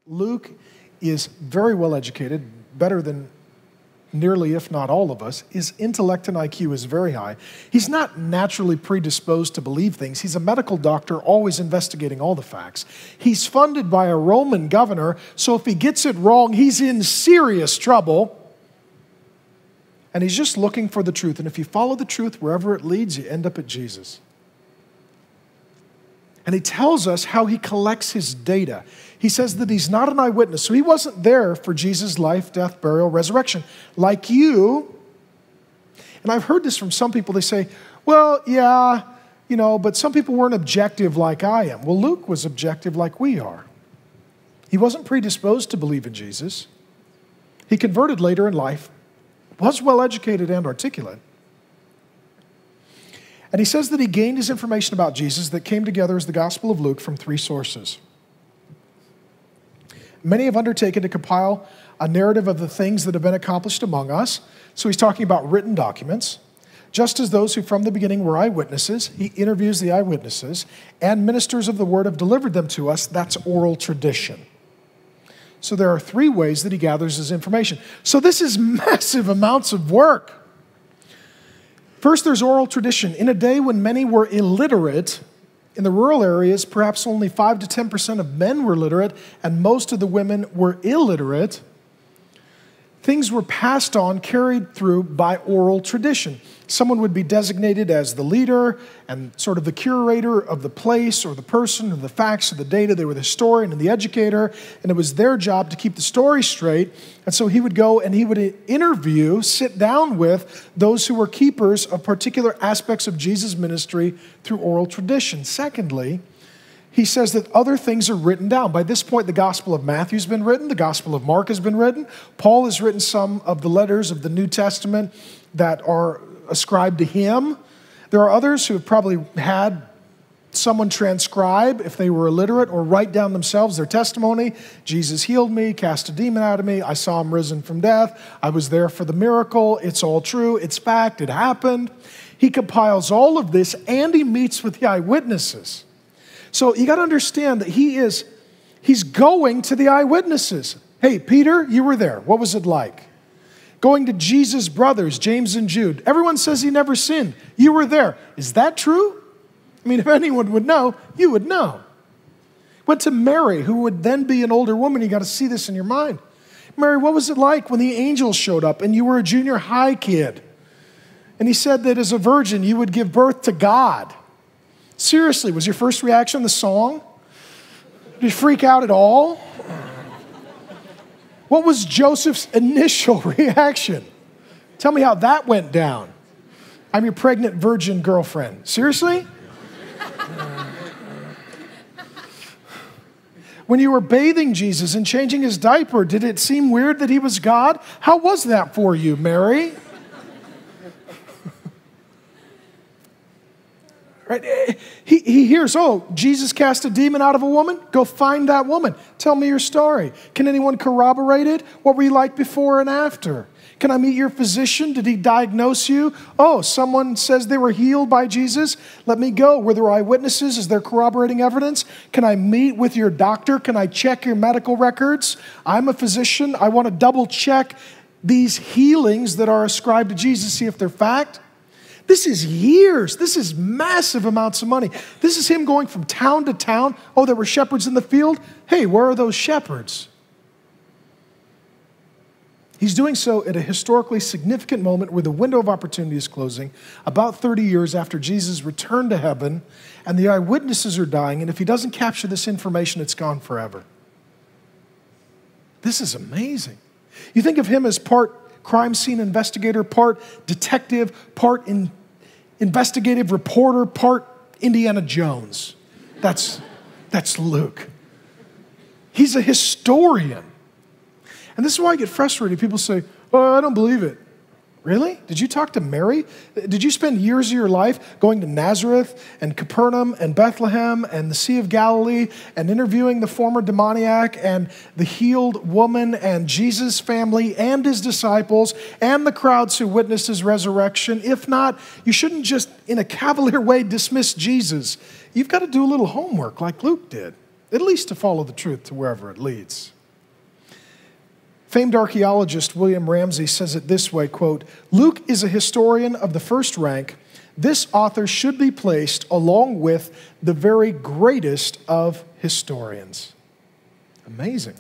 Luke is very well educated, better than nearly, if not all of us. His intellect and IQ is very high. He's not naturally predisposed to believe things. He's a medical doctor, always investigating all the facts. He's funded by a Roman governor, so if he gets it wrong, he's in serious trouble. And he's just looking for the truth. And if you follow the truth wherever it leads, you end up at Jesus. And he tells us how he collects his data. He says that he's not an eyewitness. So he wasn't there for Jesus' life, death, burial, resurrection. Like you. And I've heard this from some people. They say, well, yeah, but some people weren't objective like I am. Well, Luke was objective like we are. He wasn't predisposed to believe in Jesus. He converted later in life, was well educated and articulate. And he says that he gained his information about Jesus that came together as the Gospel of Luke from 3 sources. Many have undertaken to compile a narrative of the things that have been accomplished among us. So he's talking about written documents. Just as those who from the beginning were eyewitnesses, he interviews the eyewitnesses, and ministers of the word have delivered them to us. That's oral tradition. So there are 3 ways that he gathers his information. So this is massive amounts of work. First, there's oral tradition. In a day when many were illiterate, in the rural areas, perhaps only 5 to 10% of men were literate, and most of the women were illiterate. Things were passed on, carried through by oral tradition. Someone would be designated as the leader and sort of the curator of the place or the person or the facts or the data. They were the historian and the educator, and it was their job to keep the story straight. And so he would go and he would interview, sit down with those who were keepers of particular aspects of Jesus' ministry through oral tradition. Secondly, he says that other things are written down. By this point, the Gospel of Matthew's been written. The Gospel of Mark has been written. Paul has written some of the letters of the New Testament that are ascribed to him. There are others who have probably had someone transcribe, if they were illiterate, or write down themselves their testimony. Jesus healed me, cast a demon out of me. I saw him risen from death. I was there for the miracle. It's all true. It's fact. It happened. He compiles all of this, and he meets with the eyewitnesses. So you got to understand that he's going to the eyewitnesses. Hey, Peter, you were there. What was it like? Going to Jesus' brothers, James and Jude. Everyone says he never sinned. You were there. Is that true? I mean, if anyone would know, you would know. Went to Mary, who would then be an older woman. You got to see this in your mind. Mary, what was it like when the angels showed up and you were a junior high kid? And he said that as a virgin, you would give birth to God. Seriously, was your first reaction the song? Did you freak out at all? What was Joseph's initial reaction? Tell me how that went down. I'm your pregnant virgin girlfriend. Seriously? When you were bathing Jesus and changing his diaper, did it seem weird that he was God? How was that for you, Mary? Right? He hears, oh, Jesus cast a demon out of a woman? Go find that woman. Tell me your story. Can anyone corroborate it? What were you like before and after? Can I meet your physician? Did he diagnose you? Oh, someone says they were healed by Jesus? Let me go. Were there eyewitnesses? Is there corroborating evidence? Can I meet with your doctor? Can I check your medical records? I'm a physician. I want to double check these healings that are ascribed to Jesus, see if they're fact. This is years. This is massive amounts of money. This is him going from town to town. Oh, there were shepherds in the field. Hey, where are those shepherds? He's doing so at a historically significant moment where the window of opportunity is closing, about 30 years after Jesus returned to heaven, and the eyewitnesses are dying, and if he doesn't capture this information, it's gone forever. This is amazing. You think of him as part crime scene investigator, part detective, part investigative reporter, part Indiana Jones. That's Luke. He's a historian. And this is why I get frustrated. People say, oh, I don't believe it. Really? Did you talk to Mary? Did you spend years of your life going to Nazareth and Capernaum and Bethlehem and the Sea of Galilee and interviewing the former demoniac and the healed woman and Jesus' family and his disciples and the crowds who witnessed his resurrection? If not, you shouldn't just in a cavalier way dismiss Jesus. You've got to do a little homework like Luke did. at least to follow the truth to wherever it leads. Famed archaeologist William Ramsey says it this way, quote, "Luke is a historian of the first rank. This author should be placed along with the very greatest of historians." Amazing.